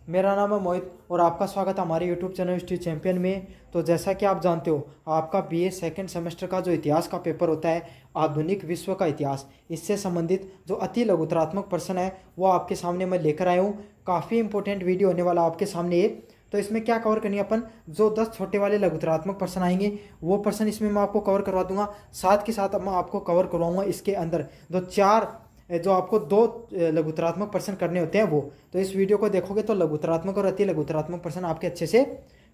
मेरा नाम है मोहित और आपका स्वागत है हमारे YouTube चैनल हिस्ट्री चैंपियन में। तो जैसा कि आप जानते हो, आपका BA सेकंड सेमेस्टर का जो इतिहास का पेपर होता है, आधुनिक विश्व का इतिहास, इससे संबंधित जो अति लघुतरात्मक प्रश्न है वो आपके सामने मैं लेकर आया हूँ। काफ़ी इंपॉर्टेंट वीडियो होने वाला आपके सामने ये। तो इसमें क्या कवर करनी है अपन, जो 10 छोटे वाले लघुतरात्मक प्रश्न आएंगे वो प्रश्न इसमें मैं आपको कवर करवा दूंगा। साथ के साथ मैं आपको कवर करवाऊंगा इसके अंदर जो आपको 2 लघुतरात्मक प्रश्न करने होते हैं वो। तो इस वीडियो को देखोगे तो लघुतरात्मक और अति लघुतरात्मक प्रश्न आपके अच्छे से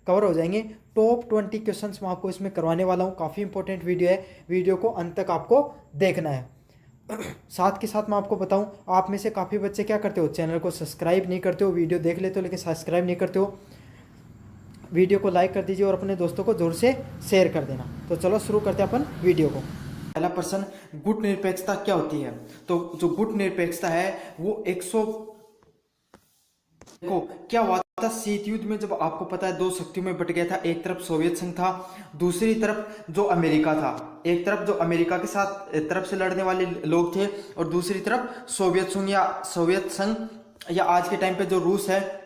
कवर हो जाएंगे। टॉप 20 क्वेश्चंस मैं आपको इसमें करवाने वाला हूँ। काफ़ी इंपॉर्टेंट वीडियो है, वीडियो को अंत तक आपको देखना है। साथ के साथ मैं आपको बताऊं, आप में से काफ़ी बच्चे क्या करते हो, चैनल को सब्सक्राइब नहीं करते हो, वीडियो देख लेते हो लेकिन सब्सक्राइब नहीं करते हो। वीडियो को लाइक कर दीजिए और अपने दोस्तों को जरूर से शेयर कर देना। तो चलो शुरू करते हैं अपन वीडियो को। पहला प्रश्न, गुट निरपेक्षता क्या होती है? तो जो गुट निरपेक्षता है वो 100 देखो क्या हुआ था शीत युद्ध में, जब आपको पता है 2 शक्तियों में बट गया था। एक तरफ सोवियत संघ था, दूसरी तरफ जो अमेरिका था। एक तरफ जो अमेरिका के साथ तरफ से लड़ने वाले लोग थे और दूसरी तरफ सोवियत संघ या आज के टाइम पे जो रूस है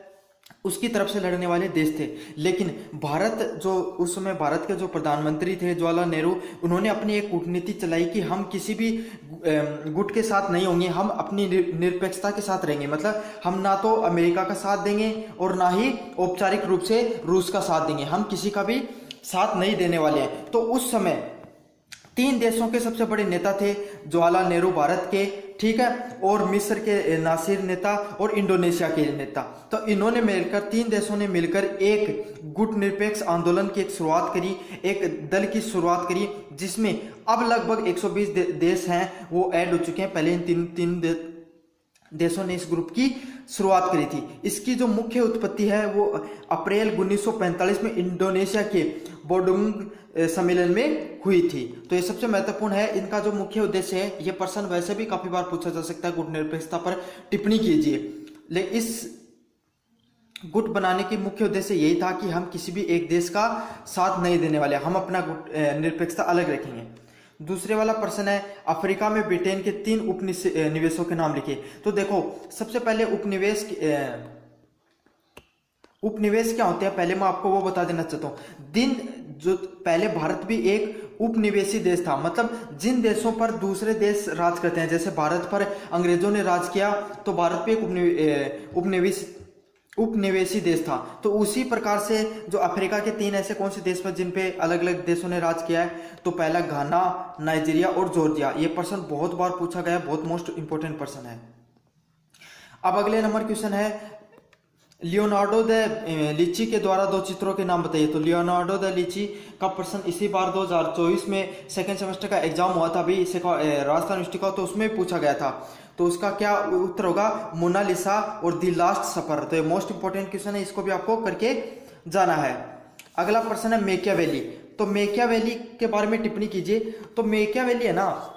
उसकी तरफ से लड़ने वाले देश थे। लेकिन भारत, जो उस समय भारत के जो प्रधानमंत्री थे जवाहरलाल नेहरू, उन्होंने अपनी एक कूटनीति चलाई कि हम किसी भी गुट के साथ नहीं होंगे, हम अपनी निरपेक्षता के साथ रहेंगे। मतलब हम ना तो अमेरिका का साथ देंगे और ना ही औपचारिक रूप से रूस का साथ देंगे, हम किसी का भी साथ नहीं देने वाले हैं। तो उस समय 3 देशों के सबसे बड़े नेता थे, जवाहरलाल नेहरू भारत के, ठीक है, और मिस्र के नासिर नेता और इंडोनेशिया के नेता। तो इन्होंने मिलकर, 3 देशों ने मिलकर एक गुट निरपेक्ष आंदोलन की एक शुरुआत करी, एक दल की शुरुआत करी, जिसमें अब लगभग 120 देश हैं वो ऐड हो चुके हैं। पहले इन तीन देशों ने इस ग्रुप की शुरुआत करी थी। इसकी जो मुख्य उत्पत्ति है वो अप्रैल 1945 में इंडोनेशिया के बोडुंग सम्मेलन में हुई थी। तो ये सबसे महत्वपूर्ण है। इनका जो मुख्य उद्देश्य है, ये प्रश्न वैसे भी काफी बार पूछा जा सकता है, गुट निरपेक्षता पर टिप्पणी कीजिए। लेकिन इस गुट बनाने की मुख्य उद्देश्य यही था कि हम किसी भी एक देश का साथ नहीं देने वाले, हम अपना गुट निरपेक्षता अलग रखेंगे। दूसरे वाला प्रश्न है, अफ्रीका में ब्रिटेन के 3 उपनिवेशों के नाम लिखिए। तो देखो सबसे पहले उपनिवेश क्या होते हैं, पहले मैं आपको वो बता देना चाहता हूँ। जो पहले भारत भी एक उपनिवेशी देश था, मतलब जिन देशों पर दूसरे देश राज करते हैं, जैसे भारत पर अंग्रेजों ने राज किया तो भारत भी एक उपनिवेशी देश था। तो उसी प्रकार से जो अफ्रीका के 3 ऐसे कौन से देश पर जिन पे अलग अलग देशों ने राज किया है, तो पहला घाना, नाइजीरिया और जॉर्जिया। ये प्रश्न बहुत बार पूछा गया, बहुत मोस्ट इंपोर्टेंट प्रश्न है। अब अगले नंबर क्वेश्चन है, लियोनार्डो द लिची के द्वारा 2 चित्रों के नाम बताइए। तो लियोनार्डो द लिची का प्रश्न इसी बार 2024 में सेकंड सेमेस्टर का एग्जाम हुआ था, अभी इसे राजस्थान यूनिवर्सिटी का, तो उसमें पूछा गया था। तो उसका क्या उत्तर होगा, मोनालिसा और द लास्ट सफर। तो ये मोस्ट इंपोर्टेंट क्वेश्चन है, इसको भी आपको करके जाना है। अगला प्रश्न है मेकियावेली। तो मेकियावेली के बारे में टिप्पणी कीजिए। तो मेकियावेली है ना,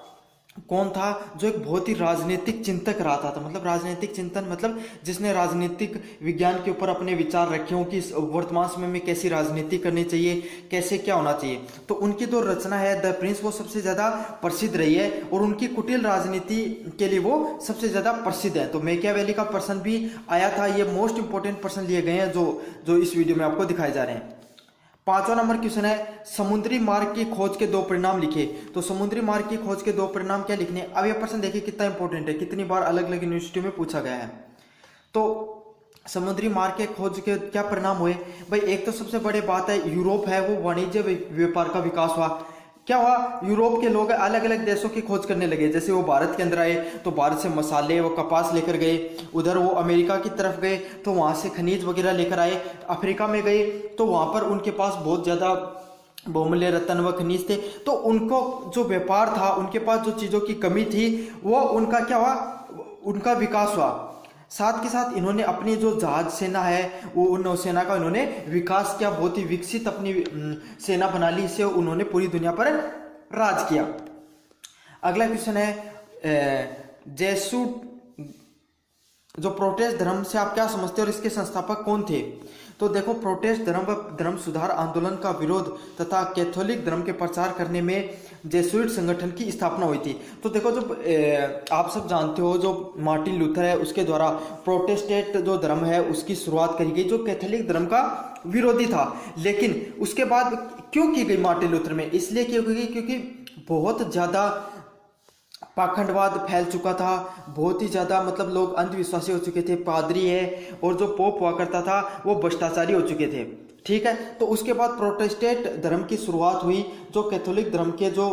कौन था, जो एक बहुत ही राजनीतिक चिंतक रहा था। मतलब राजनीतिक चिंतन मतलब जिसने राजनीतिक विज्ञान के ऊपर अपने विचार रखे हों कि वर्तमान समय में कैसी राजनीति करनी चाहिए, कैसे क्या होना चाहिए। तो उनकी जो रचना है द प्रिंस, वो सबसे ज्यादा प्रसिद्ध रही है और उनकी कुटिल राजनीति के लिए वो सबसे ज्यादा प्रसिद्ध है। तो मेकियावेली का प्रश्न भी आया था। ये मोस्ट इंपोर्टेंट प्रश्न लिए गए हैं जो इस वीडियो में आपको दिखाए जा रहे हैं। 5वां नंबर क्वेश्चन है, समुद्री मार्ग की खोज के 2 परिणाम लिखे। तो समुद्री मार्ग की खोज के 2 परिणाम क्या लिखने। अब यह प्रश्न देखिए कितना इंपॉर्टेंट है, कितनी बार अलग अलग यूनिवर्सिटी में पूछा गया है। तो समुद्री मार्ग के खोज के क्या परिणाम हुए भाई। एक तो सबसे बड़ी बात है, यूरोप है वो वाणिज्य व्यापार का विकास हुआ। क्या हुआ, यूरोप के लोग अलग अलग देशों की खोज करने लगे। जैसे वो भारत के अंदर आए तो भारत से मसाले व कपास लेकर गए, उधर वो अमेरिका की तरफ गए तो वहां से खनिज वगैरह लेकर आए, अफ्रीका में गए तो वहां पर उनके पास बहुत ज्यादा बहुमूल्य रत्न व खनिज थे। तो उनको जो व्यापार था, उनके पास जो चीजों की कमी थी, वो उनका क्या हुआ, उनका विकास हुआ। साथ के साथ इन्होंने अपनी जो जहाज सेना है, वो नौसेना का इन्होंने विकास किया, बहुत ही विकसित अपनी सेना बना ली। इससे उन्होंने पूरी दुनिया पर राज किया। अगला क्वेश्चन है, जेसूट जो प्रोटेस्ट धर्म से आप क्या समझते हो और इसके संस्थापक कौन थे। तो देखो, प्रोटेस्ट धर्म व धर्म सुधार आंदोलन का विरोध तथा कैथोलिक धर्म के प्रचार करने में जेसुइट संगठन की स्थापना हुई थी। तो देखो, जो आप सब जानते हो, जो मार्टिन लूथर है उसके द्वारा प्रोटेस्टेंट जो धर्म है उसकी शुरुआत करी गई, जो कैथोलिक धर्म का विरोधी था। लेकिन उसके बाद क्यों की गई मार्टिन लूथर में? इसलिए क्यों की गई क्योंकि बहुत ज्यादा पाखंडवाद फैल चुका था, बहुत ही ज्यादा मतलब लोग अंधविश्वासी हो चुके थे, पादरी है और जो पोप हुआ करता था वो भ्रष्टाचारी हो चुके थे। ठीक है, तो उसके बाद प्रोटेस्टेंट धर्म की शुरुआत हुई। जो कैथोलिक धर्म के जो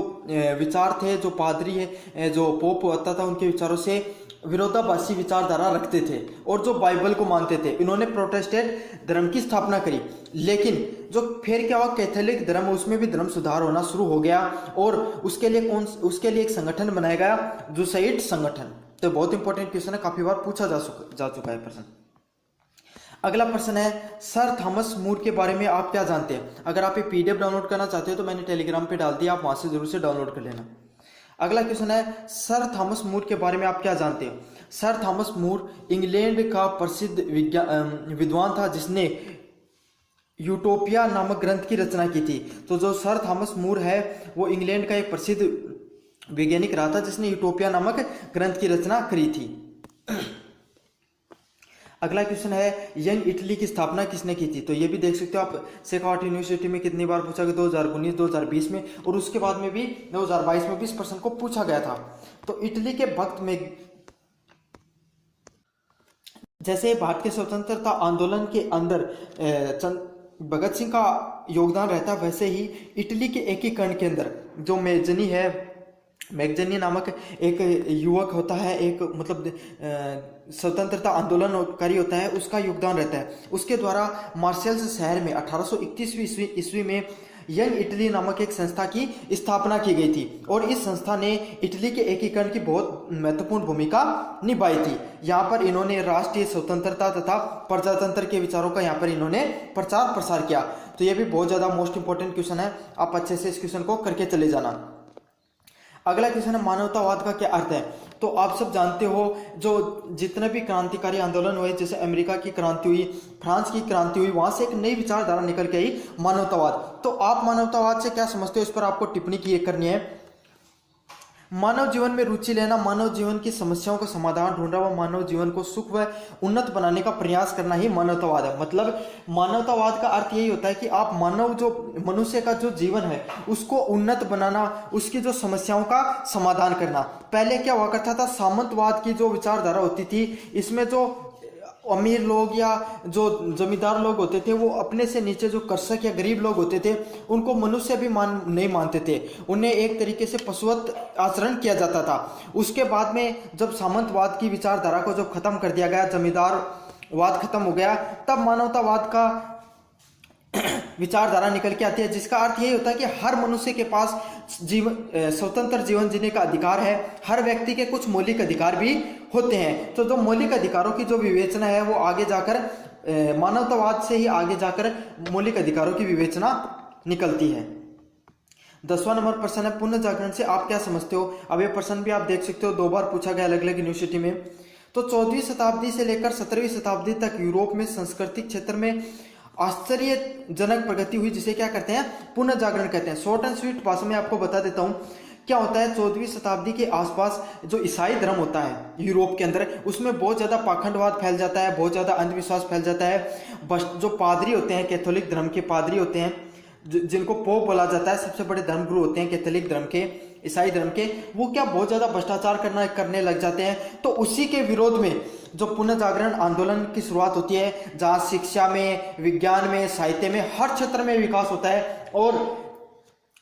विचार थे, जो पादरी है, जो पोप होता था, उनके विचारों से विरोधाभासी विचारधारा रखते थे और जो बाइबल को मानते थे, इन्होंने प्रोटेस्टेंट धर्म की स्थापना करी। लेकिन जो फिर क्या हुआ, कैथोलिक धर्म, उसमें भी धर्म सुधार होना शुरू हो गया और उसके लिए एक संगठन बनाया गया, जेसुइट संगठन। तो बहुत इंपॉर्टेंट क्वेश्चन है, काफी बार पूछा जा चुका है प्रश्न। अगला प्रश्न है, सर थॉमस मूर के बारे में आप क्या जानते हैं? अगर आप ये पीडीएफ डाउनलोड करना चाहते हो तो मैंने टेलीग्राम पे डाल दिया, आप वहां से जरूर से डाउनलोड कर लेना। अगला क्वेश्चन है, सर थॉमस मूर के बारे में आप क्या जानते हो? सर थॉमस मूर इंग्लैंड का प्रसिद्ध विद्वान था जिसने यूटोपिया नामक ग्रंथ की रचना की थी। तो जो सर थॉमस मूर है वो इंग्लैंड का एक प्रसिद्ध वैज्ञानिक रहा था जिसने यूटोपिया नामक ग्रंथ की रचना करी थी। अगला क्वेश्चन है, यंग इटली की स्थापना किसने की थी? तो ये भी देख सकते हो आप, शेखावट यूनिवर्सिटी में कितनी बार पूछा गया, 2019, 2020 में और उसके बाद में भी 2022 में भी इस प्रश्न को पूछा गया था। तो इटली के वक्त में जैसे भारत के स्वतंत्रता आंदोलन के अंदर भगत सिंह का योगदान रहता, वैसे ही इटली के एकीकरण के अंदर जो मैगजनी नामक एक युवक होता है, एक मतलब स्वतंत्रता आंदोलनकारी होता है, उसका योगदान रहता है। उसके द्वारा मार्सेल्स शहर में 1831 ईस्वी में यंग इटली नामक एक संस्था की स्थापना की गई थी और इस संस्था ने इटली के एकीकरण की बहुत महत्वपूर्ण भूमिका निभाई थी। यहाँ पर इन्होंने राष्ट्रीय स्वतंत्रता तथा प्रजातंत्र के विचारों का यहाँ पर इन्होंने प्रचार प्रसार किया। तो ये भी बहुत ज्यादा मोस्ट इंपॉर्टेंट क्वेश्चन है, आप अच्छे से इस क्वेश्चन को करके चले जाना। अगला क्वेश्चन है, मानवतावाद का क्या अर्थ है? तो आप सब जानते हो, जो जितने भी क्रांतिकारी आंदोलन हुए, जैसे अमेरिका की क्रांति हुई, फ्रांस की क्रांति हुई, वहां से एक नई विचारधारा निकल के आई, मानवतावाद। तो आप मानवतावाद से क्या समझते हो, इस पर आपको टिप्पणी करनी है। मानव जीवन में रुचि लेना, मानव जीवन की समस्याओं का समाधान ढूंढना व मानव जीवन को सुख व उन्नत बनाने का प्रयास करना ही मानवतावाद है। मतलब मानवतावाद का अर्थ यही होता है कि आप मानव, जो मनुष्य का जो जीवन है उसको उन्नत बनाना, उसकी जो समस्याओं का समाधान करना। पहले क्या हुआ करता था, सामंतवाद की जो विचारधारा होती थी, इसमें जो अमीर लोग या जो जमींदार लोग होते थे, वो अपने से नीचे जो कृषक या गरीब लोग होते थे उनको मनुष्य भी नहीं मानते थे, उन्हें एक तरीके से पशुवत आचरण किया जाता था। उसके बाद में जब सामंतवाद की विचारधारा को जब खत्म कर दिया गया, जमींदारवाद खत्म हो गया, तब मानवतावाद का विचारधारा निकल के आती है, जिसका अर्थ यही होता है कि हर मनुष्य के पास स्वतंत्र जीवन जीने का अधिकार है। हर व्यक्ति के कुछ मौलिक अधिकार भी होते हैं। तो जो मौलिक अधिकारों की जो विवेचना है वो आगे जाकर मानवतावाद से ही आगे जाकर मौलिक अधिकारों की विवेचना निकलती है। 10वां नंबर प्रश्न है, पुनः जागरण से आप क्या समझते हो? अब ये प्रश्न भी आप देख सकते हो, 2 बार पूछा गया अलग अलग यूनिवर्सिटी में। तो 14वीं शताब्दी से लेकर 17वीं शताब्दी तक यूरोप में सांस्कृतिक क्षेत्र में आश्चर्यजनक प्रगति हुई, जिसे क्या कहते हैं, पुनः जागरण कहते हैं। शॉर्ट एंड स्वीट भाषा में आपको बता देता हूं क्या होता है। 14वीं शताब्दी के आसपास जो ईसाई धर्म होता है यूरोप के अंदर, उसमें बहुत ज्यादा पाखंडवाद फैल जाता है, बहुत ज्यादा अंधविश्वास फैल जाता है। जो पादरी होते हैं, कैथोलिक धर्म के पादरी होते हैं, जिनको पोप बोला जाता है, सबसे बड़े धर्मगुरु होते हैं कैथोलिक धर्म के, ईसाई धर्म के, वो क्या बहुत ज्यादा भ्रष्टाचार करने लग जाते हैं। तो उसी के विरोध में जो पुनः जागरण आंदोलन की शुरुआत होती है, जहां शिक्षा में, विज्ञान में, साहित्य में, हर क्षेत्र में विकास होता है। और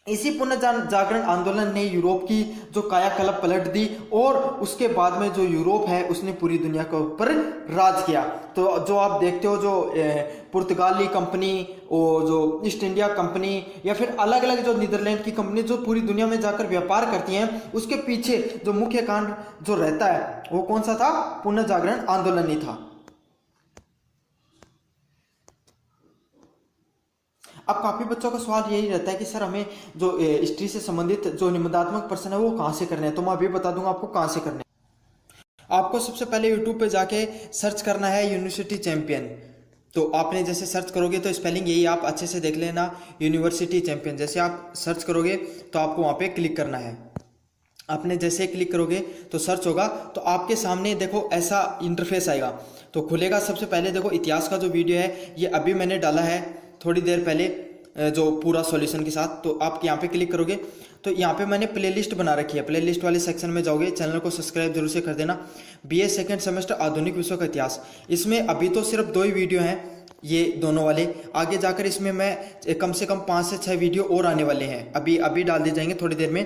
इसी पुनः जागरण आंदोलन ने यूरोप की जो कायाकल्प पलट दी और उसके बाद में जो यूरोप है उसने पूरी दुनिया के ऊपर राज किया। तो जो आप देखते हो, जो पुर्तगाली कंपनी और जो ईस्ट इंडिया कंपनी या फिर अलग अलग जो नीदरलैंड की कंपनी जो पूरी दुनिया में जाकर व्यापार करती हैं, उसके पीछे जो मुख्य कारण जो रहता है वो कौन सा था? पुनः जागरण आंदोलन ही था। अब काफी बच्चों का सवाल यही रहता है कि सर हमें जो हिस्ट्री से संबंधित जो निबंधात्मक प्रश्न है वो कहाँ से करने हैं। तो मैं अभी बता दूंगा आपको कहाँ से करने हैं। आपको सबसे पहले यूट्यूब पे जाके सर्च करना है यूनिवर्सिटी चैंपियन। तो आपने जैसे सर्च करोगे तो स्पेलिंग यही आप अच्छे से देख लेना, यूनिवर्सिटी चैंपियन। जैसे आप सर्च करोगे तो आपको वहाँ पे क्लिक करना है। आपने जैसे क्लिक करोगे तो सर्च होगा, तो आपके सामने देखो ऐसा इंटरफेस आएगा। तो खुलेगा, सबसे पहले देखो इतिहास का जो वीडियो है ये अभी मैंने डाला है थोड़ी देर पहले, जो पूरा सॉल्यूशन के साथ। तो आप यहाँ पे क्लिक करोगे तो यहाँ पे मैंने प्लेलिस्ट बना रखी है। प्लेलिस्ट वाले सेक्शन में जाओगे, चैनल को सब्सक्राइब जरूर से कर देना। बीए सेकंड सेमेस्टर आधुनिक विश्व का इतिहास, इसमें अभी तो सिर्फ 2 ही वीडियो हैं, ये दोनों वाले। आगे जाकर इसमें मैं कम से कम 5 से 6 वीडियो और आने वाले हैं, अभी डाल दिए जाएंगे थोड़ी देर में।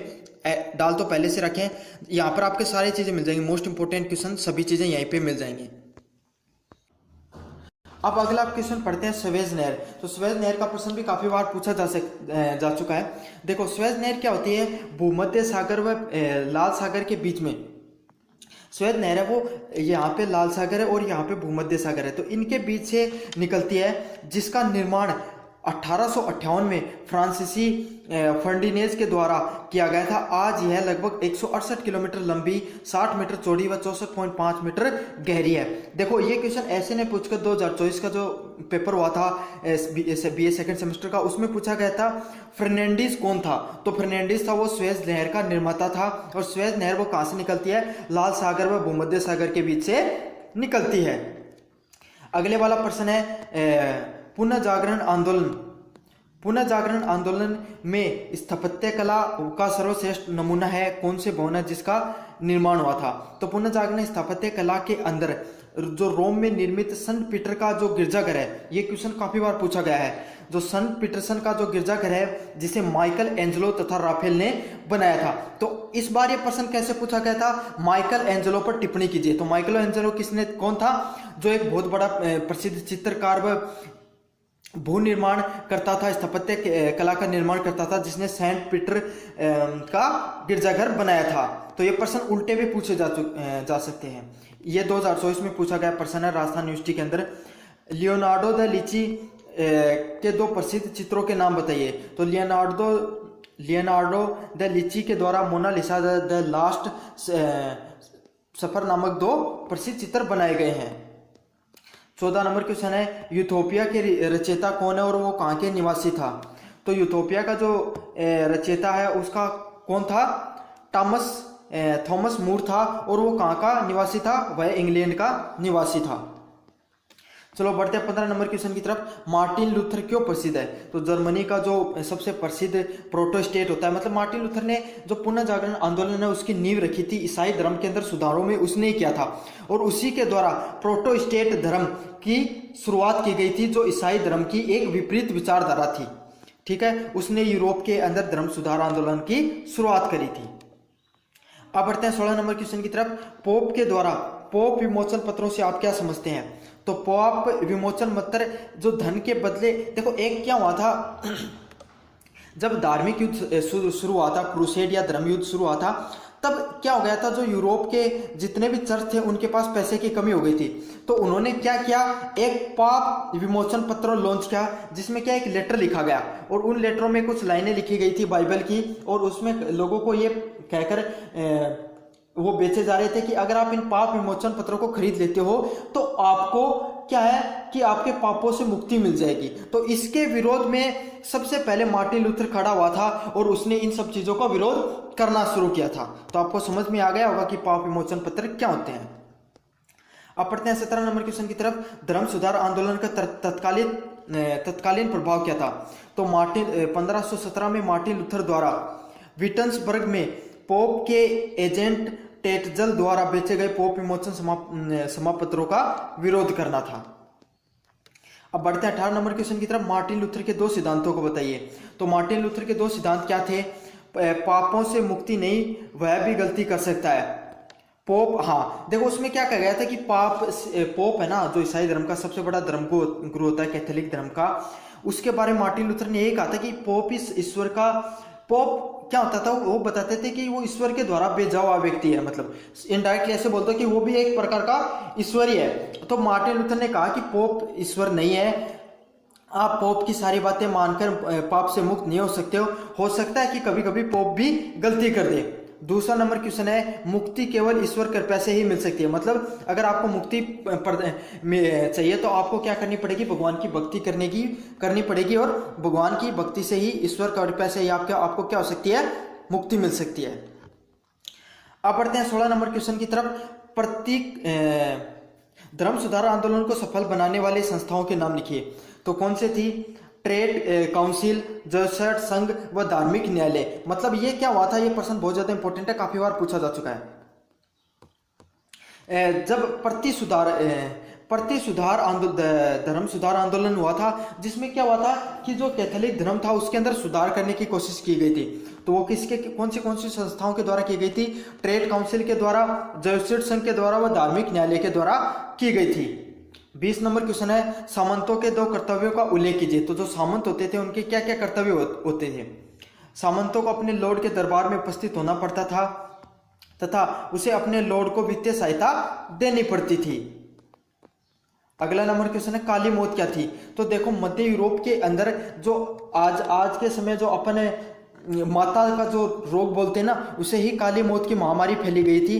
डाल तो पहले से रखें। यहाँ पर आपके सारी चीज़ें मिल जाएंगी, मोस्ट इंपोर्टेंट क्वेश्चन सभी चीज़ें यहीं पे मिल जाएंगी। अब अगला क्वेश्चन पढ़ते हैं स्वेज नहर। तो स्वेज नहर का प्रश्न भी काफी बार पूछा जा चुका है। देखो स्वेज नहर क्या होती है, भूमध्य सागर व लाल सागर के बीच में स्वेज नहर है, वो यहाँ पे लाल सागर है और यहाँ पे भूमध्य सागर है, तो इनके बीच से निकलती है, जिसका निर्माण 1858 में फ्रांसीसी फर्डिनेज के द्वारा किया गया था। आज यह लगभग 168 किलोमीटर लंबी, 60 मीटर चौड़ी व 64.5 मीटर गहरी है। देखो ये क्वेश्चन ऐसे ने पूछकर 2024 का जो पेपर हुआ था बीए सेकंड सेमेस्टर का, उसमें पूछा गया था फर्नांडीज कौन था। तो फर्नांडीज था वो स्वेज नहर का निर्माता था। और स्वेज नहर वो कहाँ से निकलती है, लाल सागर व भूमध्य सागर के बीच से निकलती है। अगले वाला प्रश्न है पुनर्जागरण आंदोलन। पुनर्जागरण आंदोलन में स्थापत्य कला का सर्वश्रेष्ठ नमूना है कौन से भवन है जिसका निर्माण हुआ था। तो पुनर्जागरण स्थापत्य कला के अंदर जो रोम में निर्मित संत पीटर का जो गिरजाघर है, ये क्वेश्चन काफी बार पूछा गया है। जो संत पीटरसन का जो गिरजाघर है जिसे माइकल एंजेलो तथा राफेल ने बनाया था। तो इस बार ये प्रश्न कैसे पूछा गया था, माइकल एंजेलो पर टिप्पणी कीजिए। तो माइकल एंजेलो किसने, कौन था, जो एक बहुत बड़ा प्रसिद्ध चित्रकार व भू निर्माण करता था, स्थापत्य कला का निर्माण करता था, जिसने सेंट पीटर का गिरजाघर बनाया था। तो ये प्रश्न उल्टे भी पूछे जा सकते हैं। ये 2024 में पूछा गया प्रश्न है राजस्थान यूनिवर्सिटी के अंदर। लियोनार्डो द विंची के 2 प्रसिद्ध चित्रों के नाम बताइए। तो लियोनार्डो द विंची के द्वारा मोनालिसा द लास्ट सफर नामक 2 प्रसिद्ध चित्र बनाए गए हैं। 14 नंबर क्वेश्चन है यूथोपिया के रचयिता कौन है और वो कहाँ के निवासी था। तो यूथोपिया का जो रचयिता है उसका कौन था, थॉमस मूर था, और वो कहाँ का निवासी था, वह इंग्लैंड का निवासी था। चलो बढ़ते हैं 15 नंबर क्वेश्चन की तरफ। मार्टिन लूथर क्यों प्रसिद्ध है। तो जर्मनी का जो सबसे प्रसिद्ध प्रोटेस्टेंट होता है, मतलब मार्टिन लूथर ने जो पुनर्जागरण आंदोलन है उसकी नींव रखी थी, ईसाई धर्म के अंदर सुधारों में उसने ही किया था, और उसी के द्वारा प्रोटेस्टेंट धर्म की शुरुआत की गई थी, जो ईसाई धर्म की एक विपरीत विचारधारा थी। ठीक है, उसने यूरोप के अंदर धर्म सुधार आंदोलन की शुरुआत करी थी। अब बढ़ते हैं 16 नंबर क्वेश्चन की तरफ। पोप के द्वारा पोप विमोचन पत्रों से आप क्या समझते हैं। तो पोप विमोचन पत्र जो धन के बदले, देखो एक क्या हुआ था, जब धार्मिक युद्ध शुरू हुआ था, क्रूसेड या धर्म युद्ध शुरू हुआ था, तब क्या हो गया था, जो यूरोप के जितने भी चर्च थे उनके पास पैसे की कमी हो गई थी। तो उन्होंने क्या किया, एक पाप विमोचन पत्र लॉन्च किया, जिसमें क्या एक लेटर लिखा गया, और उन लेटरों में कुछ लाइनें लिखी गई थी बाइबल की, और उसमें लोगों को ये कहकर वो बेचे जा रहे थे कि अगर आप इन पाप विमोचन पत्रों को खरीद लेते हो तो आपको क्या है कि आपके पापों से मुक्ति मिल जाएगी। तो इसके विरोध में सबसे पहले मार्टिन लूथर खड़ा हुआ था और उसने इन सब चीजों का विरोध करना शुरू किया था। तो आपको समझ में आ गया होगा कि पाप विमोचन पत्र क्या होते हैं। अब पढ़ते हैं 17 नंबर क्वेश्चन की तरफ। धर्म सुधार आंदोलन का तत्कालीन प्रभाव क्या था। तो 1517 में मार्टिन लूथर द्वारा विटन्सबर्ग में पोप के एजेंट टेटजल द्वारा बेचे गए पोप विमोचन समापत्रों का विरोध करना था। अब बढ़ते हैं 18 नंबर क्वेश्चन की तरफ। मार्टिन लूथर के 2 सिद्धांतों को बताइए। तो मार्टिन लूथर के 2 सिद्धांत क्या थे। पापों से मुक्ति नहीं, वह भी गलती कर सकता है। पोप, हाँ देखो उसमें क्या कहा गया था कि पोप है ना, जो ईसाई धर्म का सबसे बड़ा धर्म गुरु होता है, कैथोलिक धर्म का, उसके बारे में मार्टिन लूथर ने यही कहा था कि पोप इस ईश्वर का, पोप क्या होता था, वो बताते थे कि वो ईश्वर के द्वारा भेजा हुआ व्यक्ति है, मतलब इनडायरेक्टली ऐसे बोलते कि वो भी एक प्रकार का ईश्वर ही है। तो मार्टिन लूथर ने कहा कि पोप ईश्वर नहीं है, आप पोप की सारी बातें मानकर पाप से मुक्त नहीं हो सकते हो सकता है कि कभी कभी पोप भी गलती कर दे। दूसरा नंबर क्वेश्चन है, मुक्ति केवल ईश्वर कृपा से ही मिल सकती है। मतलब अगर आपको मुक्ति चाहिए तो आपको क्या करनी पड़ेगी, भगवान की भक्ति करनी पड़ेगी, और भगवान की भक्ति से ही, ईश्वर की कृपा से ही आपको क्या हो सकती है, मुक्ति मिल सकती है। अब बढ़ते हैं 16 नंबर क्वेश्चन की तरफ। प्रतीक धर्म सुधार आंदोलन को सफल बनाने वाली संस्थाओं के नाम लिखिए। तो कौन से थी, ट्रेड काउंसिल, जेsuit संघ व धार्मिक न्यायालय। मतलब ये क्या हुआ था, ये प्रश्न बहुत ज्यादा इंपॉर्टेंट है, काफी बार पूछा जा चुका है। जब धर्म सुधार आंदोलन हुआ था, जिसमें क्या हुआ था कि जो कैथोलिक धर्म था उसके अंदर सुधार करने की कोशिश की गई थी। तो वो कौन सी संस्थाओं के द्वारा की गई थी, ट्रेड काउंसिल के द्वारा, जेsuit संघ के द्वारा व धार्मिक न्यायालय के द्वारा की गई थी। 20 नंबर क्वेश्चन है, सामंतों के 2 कर्तव्यों का उल्लेख कीजिए। तो जो सामंत होते थे उनके क्या क्या कर्तव्य होते थे। सामंतों को अपने लॉर्ड के दरबार में उपस्थित होना पड़ता था तथा उसे अपने लॉर्ड को वित्तीय सहायता देनी पड़ती थी। अगला नंबर क्वेश्चन है, काली मौत क्या थी। तो देखो, मध्य यूरोप के अंदर जो आज के समय जो अपने माता का जो रोग बोलते हैं ना, उसे ही काली मौत की महामारी फैली गई थी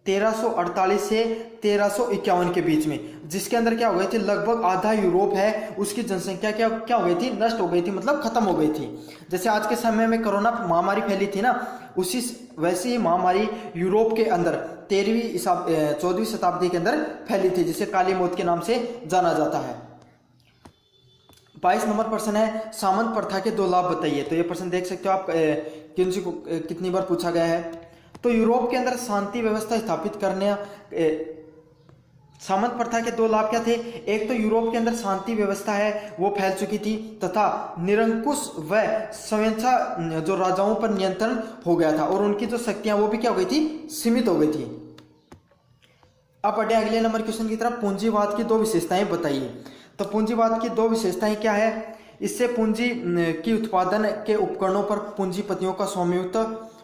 1348 से 1351 के बीच में, जिसके अंदर क्या हो गई थी, लगभग आधा यूरोप है उसकी जनसंख्या क्या हो गई थी, नष्ट हो गई थी, मतलब खत्म हो गई थी। जैसे आज के समय में कोरोना महामारी फैली थी ना, वैसी ही महामारी यूरोप के अंदर 14वीं शताब्दी के अंदर फैली थी, जिसे काली मौत के नाम से जाना जाता है। 22 नंबर प्रश्न है, सामंत प्रथा के 2 लाभ बताइए। तो ये प्रश्न देख सकते हो आप, कितनी बार पूछा गया है। तो यूरोप के अंदर शांति व्यवस्था स्थापित करने, सामंत प्रथा के 2 लाभ क्या थे। एक तो यूरोप के अंदर शांति व्यवस्था है वो फैल चुकी थी तथा निरंकुश व स्वेच्छा जो राजाओं पर नियंत्रण हो गया था, और उनकी जो शक्तियां वो भी क्या हो गई थी, सीमित हो गई थी। अब बढ़े अगले नंबर क्वेश्चन की तरफ, पूंजीवाद की 2 विशेषताएं बताइए। तो पूंजीवाद की 2 विशेषताएं क्या है, इससे पूंजी की उत्पादन के उपकरणों पर पूंजीपतियों का स्वामित्व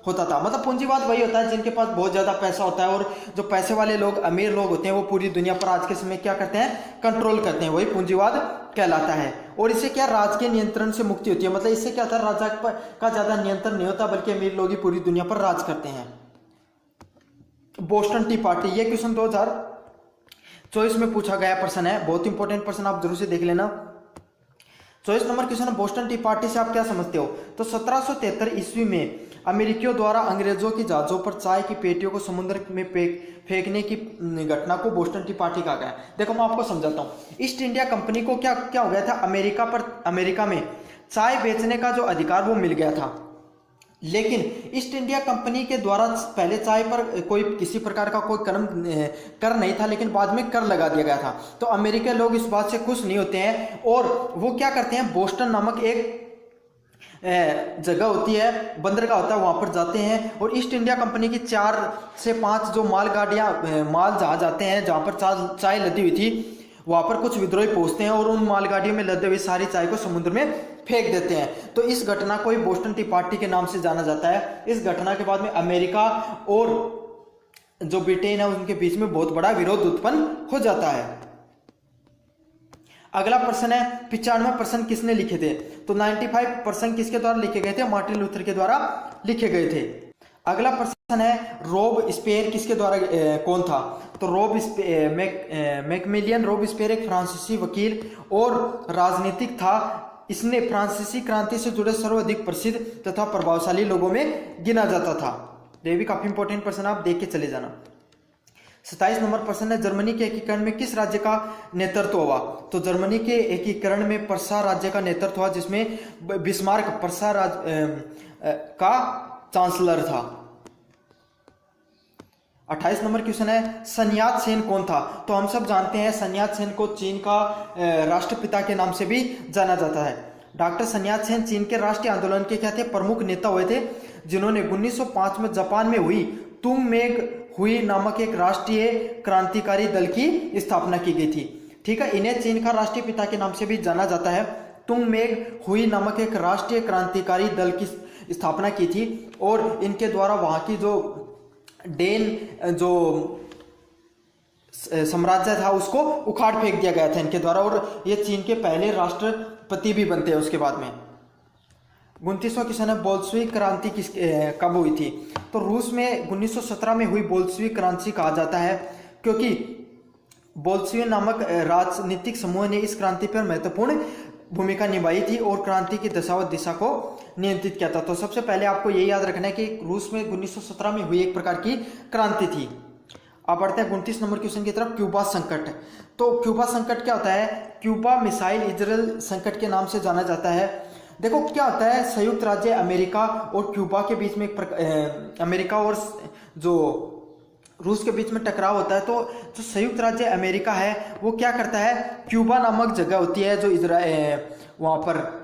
होता था। मतलब पूंजीवाद वही होता है जिनके पास बहुत ज्यादा पैसा होता है, और जो पैसे वाले लोग, अमीर लोग होते हैं, वो पूरी दुनिया पर आज के समय क्या करते हैं, कंट्रोल करते हैं, वही पूंजीवाद कहलाता है। और इससे क्या, राज के नियंत्रण से मुक्ति होती है। मतलब इससे क्या होता है, राजा का ज्यादा नियंत्रण नहीं होता, बल्कि अमीर लोग ही पूरी दुनिया पर राज करते हैं। बोस्टन टी पार्टी, ये क्वेश्चन 2024 में पूछा गया प्रश्न है, बहुत इंपॉर्टेंट प्रश्न, आप जरूर से देख लेना। 24 number question, Boston T party से आप क्या समझते हो। तो 1773 ईस्वी में अमेरिकियों द्वारा अंग्रेजों की जहाजों पर चाय की पेटियों को समुद्र में फेंकने की घटना को बोस्टन टी पार्टी कहा गया। देखो मैं आपको समझाता हूँ। ईस्ट इंडिया कंपनी को क्या हो गया था, अमेरिका में चाय बेचने का जो अधिकार वो मिल गया था, लेकिन ईस्ट इंडिया कंपनी के द्वारा पहले चाय पर कोई किसी प्रकार का कोई कर नहीं था, लेकिन बाद में कर लगा दिया गया था। तो अमेरिकी लोग इस बात से खुश नहीं होते हैं, और वो क्या करते हैं, बोस्टन नामक एक जगह होती है, बंदरगाह होता है, वहां पर जाते हैं, और ईस्ट इंडिया कंपनी की 4 से 5 जो माल जहाज आते हैं, जहां पर चाय लदी हुई थी, वहां पर कुछ विद्रोही पहुंचते हैं और उन मालगाड़ियों में लदे हुए सारी चाय को समुद्र में फेंक देते हैं। तो इस घटना को ही बोस्टन टी पार्टी के नाम से जाना जाता है। इस घटना के बाद में अमेरिका और जो ब्रिटेन है उनके बीच में बहुत बड़ा विरोध उत्पन्न हो जाता है। अगला प्रश्न है, 95% किसने लिखे थे। तो 95% किसके द्वारा लिखे गए थे, मार्टिन लूथर के द्वारा लिखे गए थे। अगला प्रश्न है, रोब स्पेयर किसके द्वारा कौन था। तो मैक्मिलियन रोबस्पियर एक फ्रांसीसी वकील और राजनीतिक था। इसने फ्रांसीसी क्रांति से जुड़े सर्वाधिक प्रसिद्ध तथा प्रभावशाली लोगों में गिना जाता था। ये भी काफी इंपॉर्टेंट प्रश्न, आप देख के चले जाना। 27 नंबर प्रश्न है, जर्मनी के एकीकरण में किस राज्य का नेतृत्व हुआ। तो जर्मनी के एकीकरण में प्रसा राज्य का नेतृत्व हुआ, जिसमें बिस्मार्क प्रसा का चांसलर था। 28 नंबर क्वेश्चन है, sun यात-सेन कौन था। तो हम सब जानते हैं sun यात-सेन को चीन का राष्ट्रपिता के नाम से भी जाना जाता है। डॉक्टर sun यात-सेन चीन के राष्ट्रीय आंदोलन के क्या थे, प्रमुख नेता हुए थे, जिन्होंने 1905 में जापान में हुई तुंगमेग हुई नामक एक राष्ट्रीय क्रांतिकारी दल की स्थापना की गई थी। ठीक है, इन्हें चीन का राष्ट्रीय पिता के नाम से भी जाना जाता है। तुंगमेग हुई नामक एक राष्ट्रीय क्रांतिकारी दल की स्थापना की थी, और इनके द्वारा वहां की जो डेन जो साम्राज्य था उसको उखाड़ फेंक दिया गया था इनके द्वारा, और ये चीन के पहले राष्ट्रपति भी बनते हैं उसके बाद में। 29वां क्वेश्चन है, बोल्शेविक क्रांति कब हुई थी? तो रूस में 1917 में हुई बोल्शेविक क्रांति कहा जाता है, क्योंकि बोल्शेविक नामक राजनीतिक समूह ने इस क्रांति पर महत्वपूर्ण भूमिका निभाई थी और क्रांति की दशा व दिशा को नियंत्रित किया था। तो सबसे पहले आपको ये याद रखना है कि रूस में 1917 में हुई एक प्रकार की क्रांति थी। अब बढ़ते हैं 29 नंबर क्वेश्चन की तरफ, क्यूबा संकट। तो क्यूबा संकट क्या होता है? क्यूबा मिसाइल इजराइल संकट के नाम से जाना जाता है। देखो क्या होता है, संयुक्त राज्य अमेरिका और क्यूबा के बीच में अमेरिका और जो रूस के बीच में टकराव होता है। तो जो संयुक्त राज्य अमेरिका है वो क्या करता है, क्यूबा नामक जगह होती है जो वहाँ पर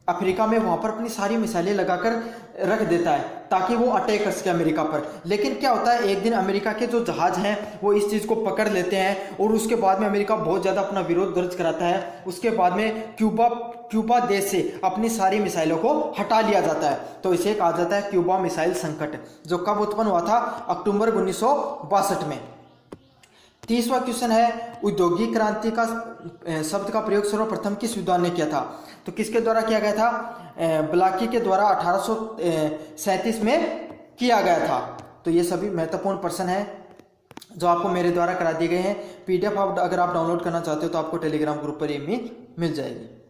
अफ्रीका में, वहाँ पर अपनी सारी मिसाइलें लगाकर रख देता है ताकि वो अटैक कर सके अमेरिका पर। लेकिन क्या होता है, एक दिन अमेरिका के जो जहाज हैं वो इस चीज़ को पकड़ लेते हैं और उसके बाद में अमेरिका बहुत ज़्यादा अपना विरोध दर्ज कराता है। उसके बाद में क्यूबा देश से अपनी सारी मिसाइलों को हटा लिया जाता है। तो इसे कहा जाता है क्यूबा मिसाइल संकट, जो कब उत्पन्न हुआ था? अक्टूबर 1962 में। 30वां क्वेश्चन है, औद्योगिक क्रांति का शब्द का प्रयोग सर्वप्रथम किस विद्वान ने किया था? तो किसके द्वारा किया गया था? ब्लाकी के द्वारा 1837 में किया गया था। तो ये सभी महत्वपूर्ण प्रश्न है जो आपको मेरे द्वारा करा दिए गए हैं। PDF अगर आप डाउनलोड करना चाहते हो तो आपको टेलीग्राम ग्रुप पर ये मिल जाएगी।